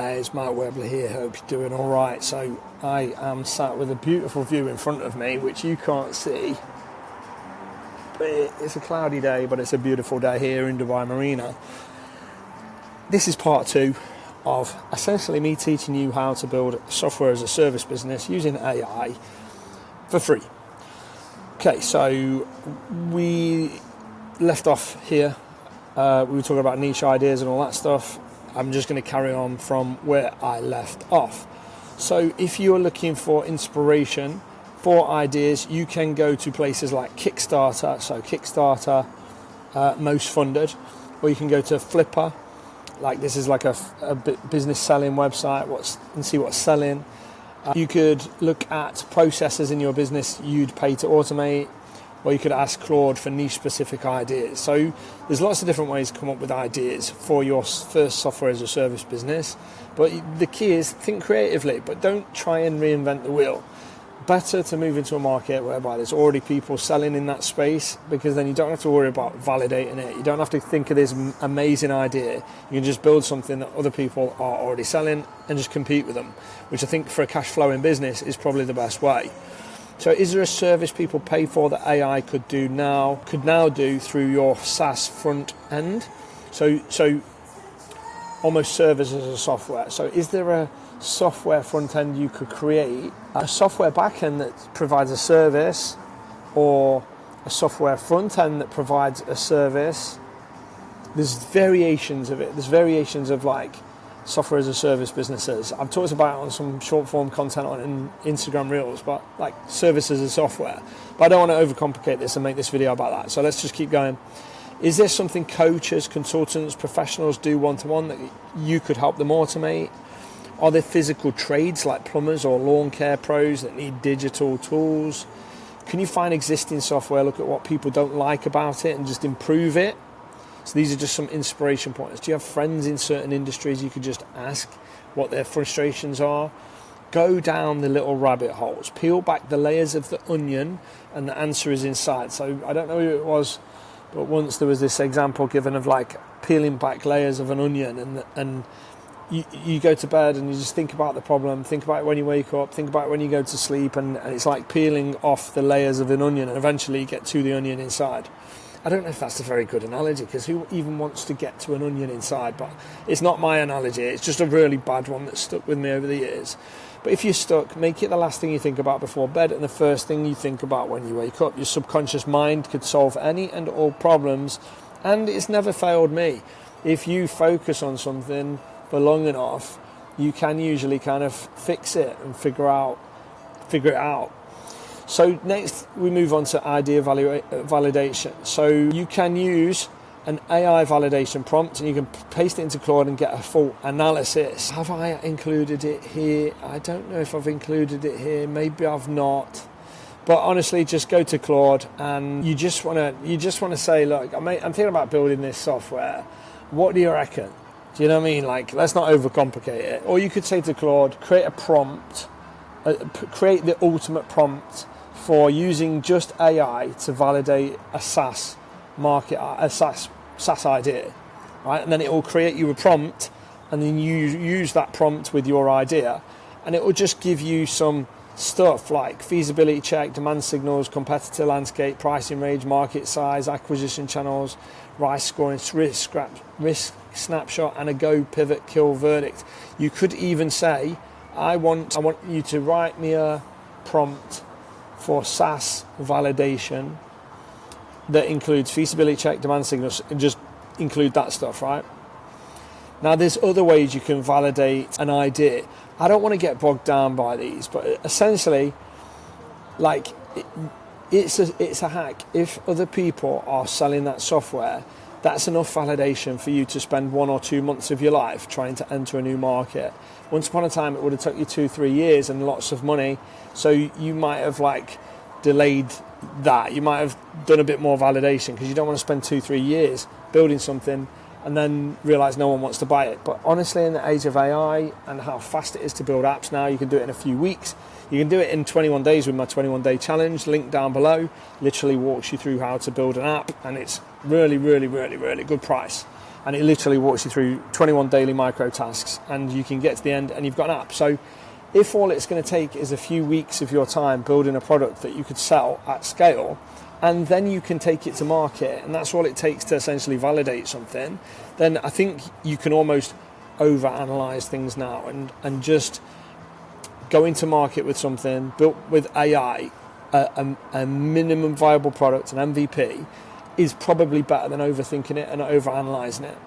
It's Mark Webley here, hope you're doing alright. So I am sat with a beautiful view in front of me, which you can't see. But it's a cloudy day, but it's a beautiful day here in Dubai Marina. This is part 2 of essentially me teaching you how to build software as a service business using AI for free. Okay, so we left off here. We were talking about niche ideas and all that stuff. I'm just going to carry on from where I left off. So if you're looking for inspiration for ideas, you can go to places like Kickstarter. So Kickstarter, most funded, or you can go to Flipper. Like this is like a business selling website and see what's selling. You could look at processes in your business you'd pay to automate, or you could ask Claude for niche specific ideas. So there's lots of different ways to come up with ideas for your first software as a service business. But the key is think creatively, but don't try and reinvent the wheel. Better to move into a market whereby there's already people selling in that space, because then you don't have to worry about validating it. You don't have to think of this amazing idea. You can just build something that other people are already selling and just compete with them, which I think for a cash flowing business is probably the best way. So is there a service people pay for that AI could now do through your SaaS front end? So almost serve as a software. So is there a software front end you could create, a software back end that provides a service, or a software front end that provides a service? There's variations of it. There's variations of like software as a service businesses. I've talked about it on some short form content on Instagram Reels, but like service as a software. But I don't want to overcomplicate this and make this video about that. So let's just keep going. Is there something coaches, consultants, professionals do one-to-one that you could help them automate? Are there physical trades like plumbers or lawn care pros that need digital tools? Can you find existing software, look at what people don't like about it and just improve it? So these are just some inspiration points. Do you have friends in certain industries you could just ask what their frustrations are? Go down the little rabbit holes, peel back the layers of the onion, and the answer is inside. So I don't know who it was, but once there was this example given of like peeling back layers of an onion, and you go to bed and you just think about the problem, think about it when you wake up, think about it when you go to sleep, and it's like peeling off the layers of an onion, and eventually you get to the onion inside. I don't know if that's a very good analogy, because who even wants to get to an onion inside? But it's not my analogy. It's just a really bad one that's stuck with me over the years. But if you're stuck, make it the last thing you think about before bed and the first thing you think about when you wake up. Your subconscious mind could solve any and all problems, and it's never failed me. If you focus on something for long enough, you can usually kind of fix it and figure it out. So next we move on to idea validation. So you can use an AI validation prompt and you can paste it into Claude and get a full analysis. Have I included it here? I don't know if I've included it here. Maybe I've not. But honestly, just go to Claude and you just want to say, look, I'm thinking about building this software. What do you reckon? Do you know what I mean? Like, let's not overcomplicate it. Or you could say to Claude, create a prompt, create the ultimate prompt for using just AI to validate a SaaS idea, right? And then it will create you a prompt, and then you use that prompt with your idea, and it will just give you some stuff like feasibility check, demand signals, competitor landscape, pricing range, market size, acquisition channels, risk scoring, risk snapshot, and a go pivot kill verdict. You could even say, I want you to write me a prompt for SaaS validation that includes feasibility check, demand signals, and just include that stuff, right? Now, there's other ways you can validate an idea. I don't want to get bogged down by these, but essentially, like, it's a hack. If other people are selling that software, that's enough validation for you to spend 1 or 2 months of your life trying to enter a new market. Once upon a time, it would have took you 2-3 years and lots of money. So you might have like delayed that. You might have done a bit more validation because you don't want to spend 2-3 years building something and then realize no one wants to buy it. But honestly, in the age of AI and how fast it is to build apps now, you can do it in a few weeks. You can do it in 21 days with my 21-day challenge. Link down below literally walks you through how to build an app, and it's really, really, really, really good price. and it literally walks you through 21 daily micro tasks, and you can get to the end and you've got an app. So if all it's going to take is a few weeks of your time building a product that you could sell at scale, and then you can take it to market, and that's all it takes to essentially validate something, then I think you can almost overanalyze things now and just go into market with something built with AI, a minimum viable product, an MVP, is probably better than overthinking it and overanalyzing it.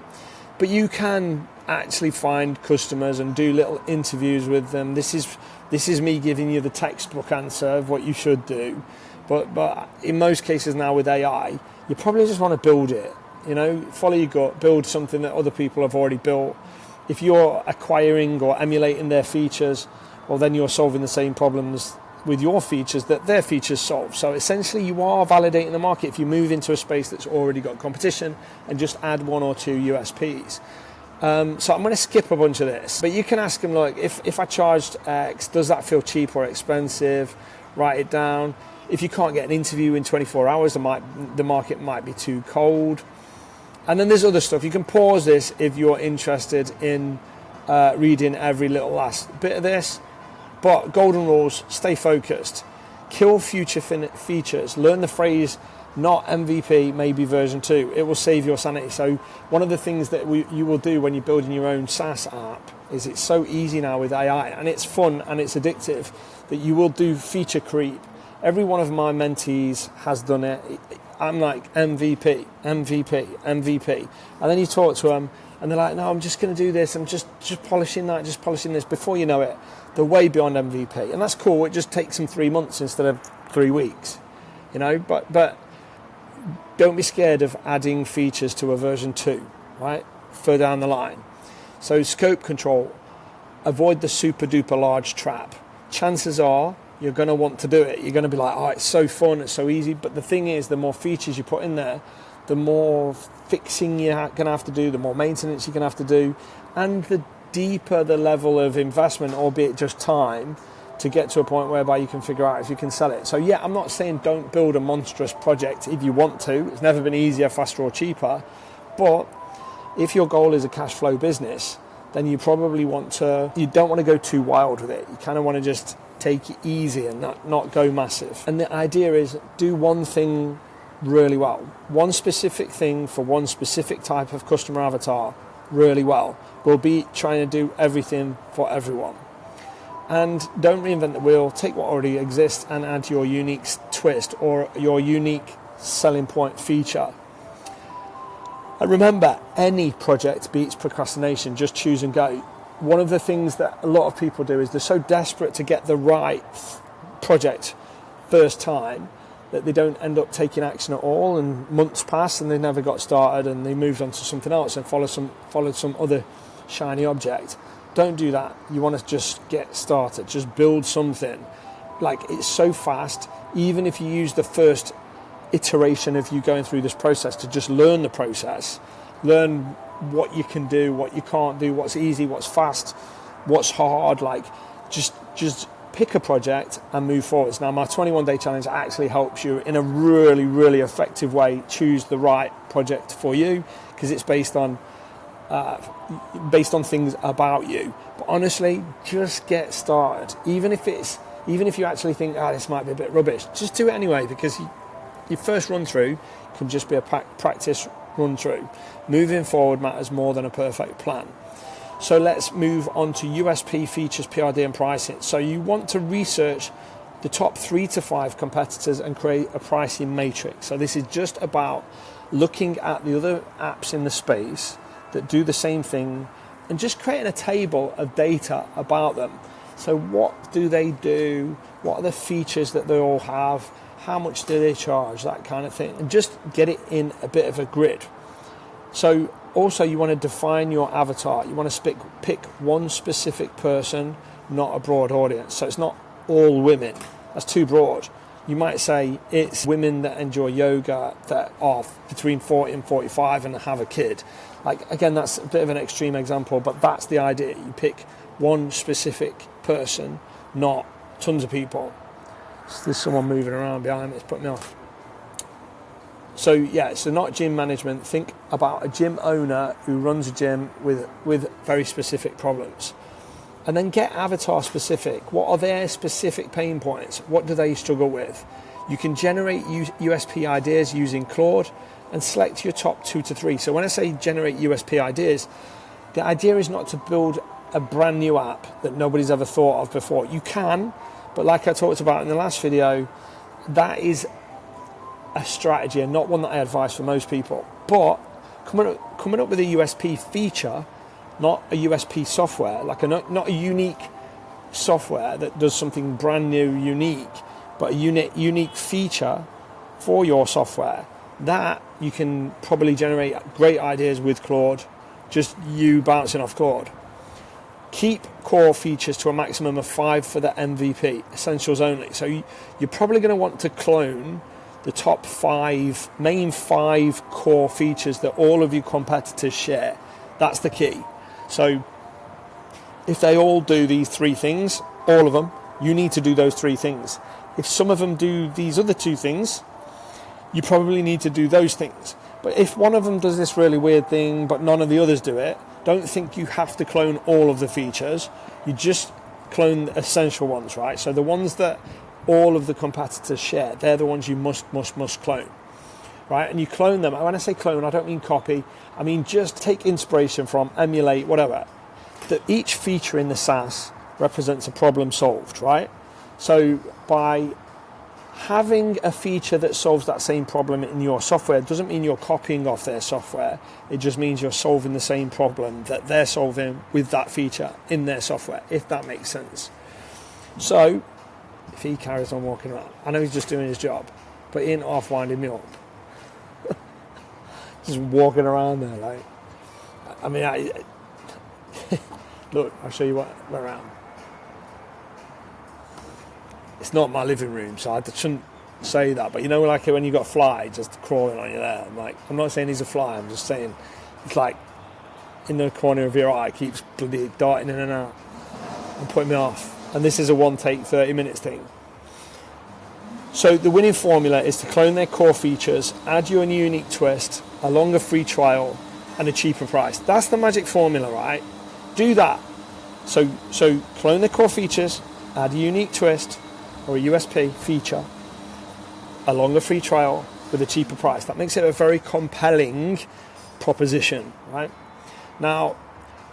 But you can actually find customers and do little interviews with them. This is me giving you the textbook answer of what you should do. But in most cases now with AI, you probably just want to build it. Follow your gut, build something that other people have already built. If you're acquiring or emulating their features, well, then you're solving the same problems with your features that their features solve. So essentially you are validating the market if you move into a space that's already got competition and just add one or two USPs. So I'm going to skip a bunch of this, but you can ask them, like, if I charged X, does that feel cheap or expensive? Write it down. If you can't get an interview in 24 hours, the market might be too cold. And then there's other stuff. You can pause this if you're interested in reading every little last bit of this. But golden rules: stay focused, kill future features, learn the phrase not MVP, maybe version 2. It will save your sanity. So one of the things that you will do when you're building your own SaaS app is it's so easy now with AI, and it's fun and it's addictive, that you will do feature creep. Every one of my mentees has done it. I'm like MVP, MVP, MVP. And then you talk to them and they're like, no, I'm just going to do this. I'm just polishing that, just polishing this. Before you know it, they're way beyond MVP. And that's cool. It just takes them 3 months instead of 3 weeks, but don't be scared of adding features to a version 2, right? Further down the line. So scope control, avoid the super duper large trap. Chances are you're going to want to do it. You're going to be like, oh, it's so fun, it's so easy. But the thing is, the more features you put in there, the more fixing you're going to have to do, the more maintenance you're going to have to do, and the deeper the level of investment, albeit just time, to get to a point whereby you can figure out if you can sell it. So yeah, I'm not saying don't build a monstrous project if you want to. It's never been easier, faster or cheaper. But if your goal is a cash flow business, then you don't want to go too wild with it. You kind of want to just take it easy and not go massive. And the idea is do one thing really well. One specific thing for one specific type of customer avatar really well. We'll be trying to do everything for everyone. And don't reinvent the wheel. Take what already exists and add your unique twist or your unique selling point feature. And remember, any project beats procrastination. Just choose and go. One of the things that a lot of people do is they're so desperate to get the right project first time that they don't end up taking action at all, and months pass and they never got started and they moved on to something else and followed some other shiny object. Don't do that. You want to just get started. Just build something. Like, it's so fast. Even if you use the first iteration of you going through this process to just learn the process, learn what you can do, what you can't do, what's easy, what's fast, what's hard. Like, just pick a project and move forwards. Now, my 21-day challenge actually helps you in a really, really effective way choose the right project for you, because it's based on things about you. But honestly, just get started. Even if you actually think, this might be a bit rubbish, just do it anyway, because your first run through can just be a practice run through. Moving forward matters more than a perfect plan. So let's move on to USP, features, PRD and pricing. So you want to research the top 3 to 5 competitors and create a pricing matrix. So this is just about looking at the other apps in the space that do the same thing and just creating a table of data about them. So what do they do? What are the features that they all have? How much do they charge? That kind of thing. And just get it in a bit of a grid. So also you want to define your avatar. You want to pick one specific person, not a broad audience. So it's not all women. That's too broad. You might say it's women that enjoy yoga that are between 40 and 45 and have a kid. Like, again, that's a bit of an extreme example, but that's the idea. You pick one specific person, not tons of people. So there's someone moving around behind me. It's putting me off. So yeah, so not gym management. Think about a gym owner who runs a gym with very specific problems. And then get avatar specific. What are their specific pain points? What do they struggle with? You can generate USP ideas using Claude and select your top 2 to 3. So when I say generate USP ideas, the idea is not to build a brand new app that nobody's ever thought of before. You can, but like I talked about in the last video, that is a strategy and not one that I advise for most people. But coming up with a USP feature, not a USP software, like not a unique software that does something brand new, unique, but a unique feature for your software, that you can probably generate great ideas with Claude, just you bouncing off Claude. Keep core features to a maximum of 5 for the MVP, essentials only. So you're probably going to want to clone the top 5, main 5 core features that all of your competitors share. That's the key. So if they all do these 3 things, all of them, you need to do those 3 things. If some of them do these other 2 things, you probably need to do those things. But if one of them does this really weird thing, but none of the others do it, don't think you have to clone all of the features. You just clone the essential ones, right? So the ones that all of the competitors share, they're the ones you must clone, right? And you clone them. When I say clone, I don't mean copy. I mean just take inspiration from, emulate, whatever. That each feature in the SaaS represents a problem solved, right? So by having a feature that solves that same problem in your software doesn't mean you're copying off their software. It just means you're solving the same problem that they're solving with that feature in their software, if that makes sense. So if he carries on walking around, I know he's just doing his job, but he ain't half winding me up. Just walking around there, like, I mean, look, I'll show you where I am. It's not my living room, so I shouldn't say that. But you know, like when you got a fly just crawling on you there, I'm not saying he's a fly. I'm just saying it's like in the corner of your eye, keeps bloody darting in and out and putting me off. And this is a one take, 30 minutes thing. So the winning formula is to clone their core features, add your unique twist, a longer free trial, and a cheaper price. That's the magic formula, right? Do that. So clone their core features, add a unique twist or a USP feature, a longer free trial with a cheaper price. That makes it a very compelling proposition, right? Now,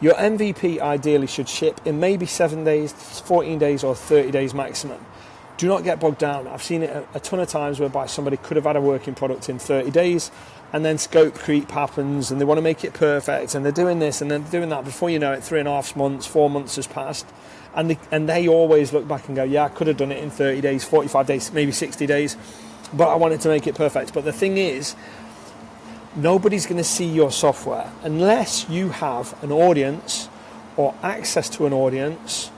your MVP ideally should ship in maybe 7 days, 14 days, or 30 days maximum. Do not get bogged down. I've seen it a ton of times whereby somebody could have had a working product in 30 days and then scope creep happens and they want to make it perfect and they're doing this and they're doing that. Before you know it, 3.5 months, 4 months has passed. And they always look back and go, yeah, I could have done it in 30 days, 45 days, maybe 60 days, but I wanted to make it perfect. But the thing is, nobody's going to see your software unless you have an audience or access to an audience,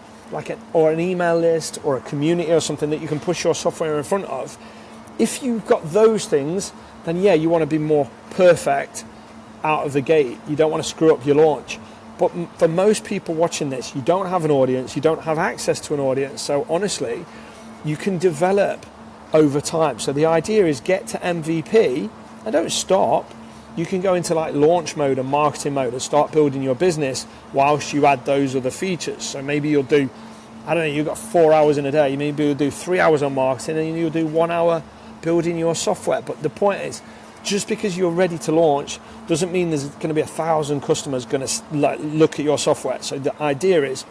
or an email list or a community or something that you can push your software in front of. If you've got those things, then yeah, you want to be more perfect out of the gate. You don't want to screw up your launch. But for most people watching this, you don't have an audience, you don't have access to an audience. So honestly, you can develop over time. So the idea is get to MVP and don't stop. You can go into like launch mode and marketing mode and start building your business whilst you add those other features. So maybe you'll do, I don't know, you've got 4 hours in a day. Maybe you'll do 3 hours on marketing and you'll do 1 hour building your software. But the point is, just because you're ready to launch doesn't mean there's going to be 1,000 customers going to look at your software. So the idea is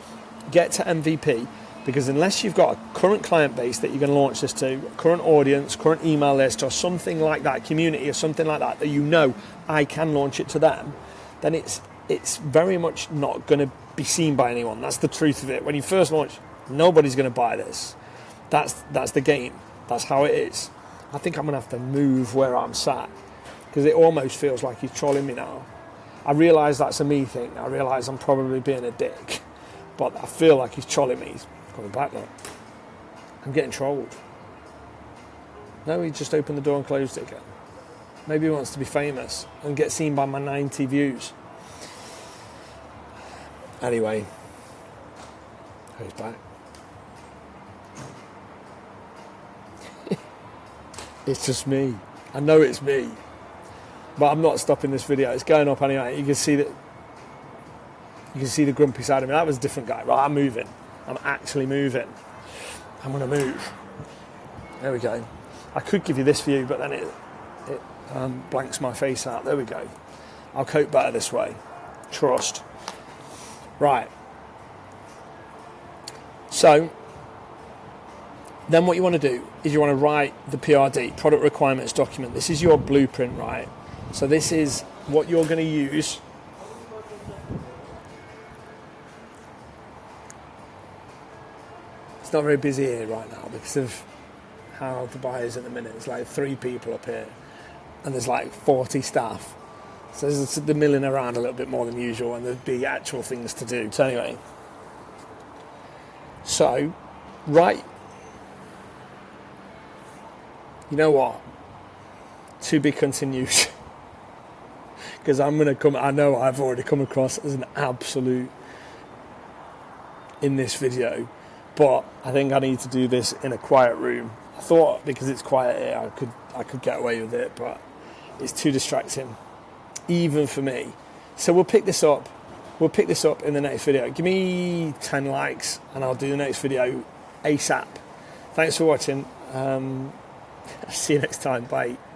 get to MVP, because unless you've got a current client base that you're going to launch this to, current audience, current email list or something like that, community or something like that, that you know I can launch it to them, then it's very much not going to be seen by anyone. That's the truth of it. When you first launch, nobody's going to buy this. That's the game. That's how it is. I think I'm going to have to move where I'm sat because it almost feels like he's trolling me now. I realise that's a me thing. I realise I'm probably being a dick, but I feel like he's trolling me. He's coming back now. I'm getting trolled. No, he just opened the door and closed it again. Maybe he wants to be famous and get seen by my 90 views. Anyway, he's back. It's just me. I know it's me, but I'm not stopping this video. It's going up anyway. You can see that. You can see the grumpy side of me. That was a different guy. Right, I'm moving. I'm actually moving. I'm going to move. There we go. I could give you this view, but then it blanks my face out. There we go. I'll cope better this way. Trust. Right. So, then what you want to do is you want to write the PRD, Product Requirements Document. This is your blueprint, right? So this is what you're going to use. It's not very busy here right now because of how Dubai is at the minute. It's like 3 people up here and there's like 40 staff. So they're milling around a little bit more than usual and there'd be actual things to do. So anyway, right, you know what? To be continued. Because I know I've already come across as an absolute in this video. But I think I need to do this in a quiet room. I thought because it's quiet here, I could get away with it, but it's too distracting, even for me. So we'll pick this up. We'll pick this up in the next video. Give me 10 likes, and I'll do the next video ASAP. Thanks for watching. See you next time. Bye.